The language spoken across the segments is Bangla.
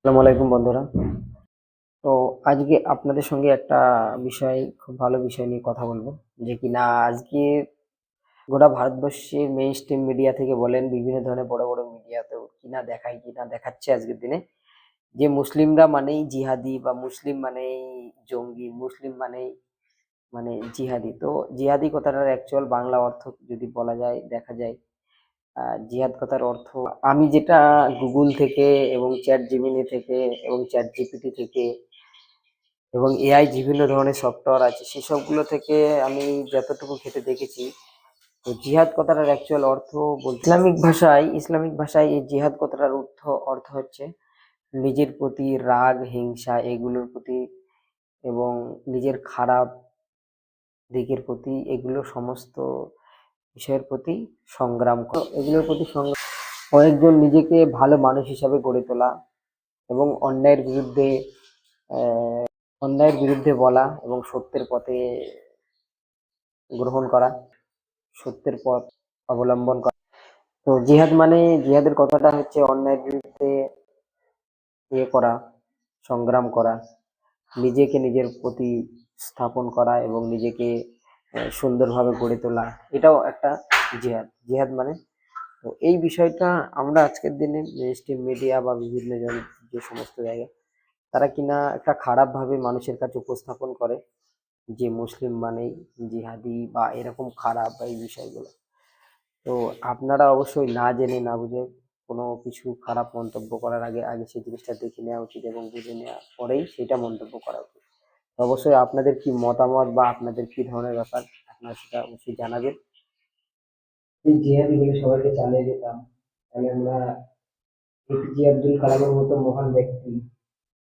আসসালামু আলাইকুম বন্ধুরা। তো আজকে আপনাদের সঙ্গে একটা খুব ভালো বিষয় নিয়ে কথা বলবো। যে কিনা আজকে গোটা ভারতবর্ষের মেইন স্ট্রিম মিডিয়া থেকে বলেন, বিভিন্ন ধরনের বড় বড় মিডিয়াতেও কিনা দেখাচ্ছে আজকের দিনে যে মুসলিমরা মানেই জিহাদি বা মুসলিম মানেই জঙ্গি, মুসলিম মানেই জিহাদি। তো জিহাদি কথাটার অ্যাকচুয়াল বাংলা অর্থ যদি বলা যায়, দেখা যায় জিহাদ কথার অর্থ আমি যেটা গুগল থেকে এবং চ্যাট জিমিনি থেকে এবং চ্যাট জিপিটি থেকে এবং এআই বিভিন্ন ধরনের সফটওয়্যার আছে সেসবগুলো থেকে আমি যতটুকু ঘেঁটে দেখেছি। তো জিহাদ কথাটার অ্যাকচুয়াল অর্থ বলতে ইসলামিক ভাষায় এই জিহাদ কথাটার অর্থ হচ্ছে নিজের প্রতি রাগ, হিংসা এগুলোর প্রতি এবং নিজের খারাপ দিকের প্রতি এগুলো সমস্ত বিষয়ের প্রতি সংগ্রাম করা, এগুলোর প্রতি সংগ্রাম, কয়েকজন নিজেকে ভালো মানুষ হিসাবে গড়ে তোলা এবং অন্যায়ের বিরুদ্ধে বলা এবং সত্যের পথে গ্রহণ করা, সত্যের পথ অবলম্বন করা। তো জিহাদের কথাটা হচ্ছে অন্যায়ের বিরুদ্ধে করা, সংগ্রাম করা, নিজেকে নিজের প্রতি স্থাপন করা এবং নিজেকে সুন্দরভাবে গড়ে তোলা, এটাও একটা জিহাদ মানে। তো এই বিষয়টা আমরা আজকের দিনে স্ট্রিম মিডিয়া বা বিভিন্ন জন যে সমস্ত জায়গায় তারা কিনা একটা খারাপ ভাবে মানুষের কাছে উপস্থাপন করে যে মুসলিম মানেই জিহাদি বা এরকম খারাপ বা এই বিষয়গুলো। তো আপনারা অবশ্যই না জেনে না বুঝে কোনো কিছু খারাপ মন্তব্য করার আগে আগে সেই জিনিসটা দেখে নেওয়া উচিত এবং বুঝে নেওয়ার পরেই সেটা মন্তব্য করা উচিত। তো অবশ্যই আপনাদের কি মতামত বা আপনাদের কি ধরনের ব্যাপার আপনারা সেটা অবশ্যই জানাবেন। এই জিহাদি বলে সবাইকে চালিয়ে যেতাম, তাহলে আমরা এপিজে আব্দুল কালামের মতো মহান ব্যক্তি,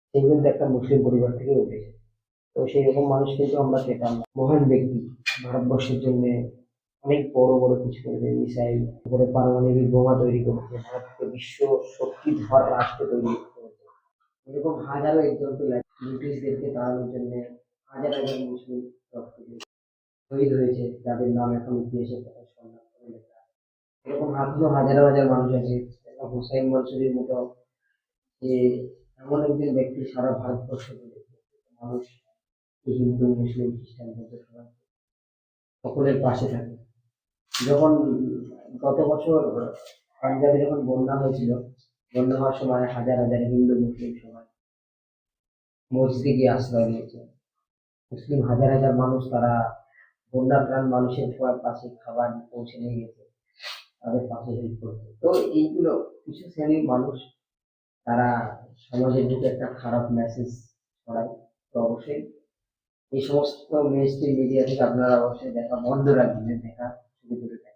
সে কিন্তু একটা মুসলিম পরিবার থেকে উঠেছে। তো সেই রকম মানুষ কিন্তু আমরা পেতাম না। মহান ব্যক্তি ভারতবর্ষের জন্য অনেক বড় বড় কিছু করেছে, মিসাইল করে পারমাণবিক বোমা তৈরি করেছে, ভারতকে বিশ্ব শক্তি ধর রাষ্ট্র তৈরি করেছে। এরকম হাজারো এক্সাম্পল আছে। ব্রিটিশদেরকে তাড়ানোর জন্য হাজার হাজার মুসলিম রক্ত দিয়েছে, শহীদ হয়েছে, যাদের নাম এখন ইতিহাসের পাতায় স্বর্ণাক্ষরে লেখা আছে। এরকম এখনো হাজারো হাজার মানুষ আছে। হুসাইন মনসুরের মতো যে এমন একজন ব্যক্তি সারা ভারতবর্ষ জুড়ে মানুষ, হিন্দু, মুসলিম, খ্রিস্টান বৌদ্ধ সবাই সকলের পাশে থাকে। যখন গত বছর পাঞ্জাবে যখন বন্যা হয়েছিল, বন্যা হওয়ার সময় হাজার হাজার হিন্দু মুসলিম সবাই মসজিদে গিয়ে আশ্রয় নিয়েছে। মুসলিম হাজার হাজার মানুষ তারা বন্যাপ্রাণ মানুষের সবার পাশে খাবার পৌঁছে নিয়ে গেছে, তাদের পাশে হেল্প করছে। তো এইগুলো কিছু শ্রেণীর মানুষ তারা সমাজের দিকে একটা খারাপ মেসেজ ছড়ায়। তো অবশ্যই এই সমস্ত মেইনস্ট্রিম মিডিয়া থেকে আপনারা অবশ্যই দেখা বন্ধ রাখবেন, দেখা শুরু করে দেন।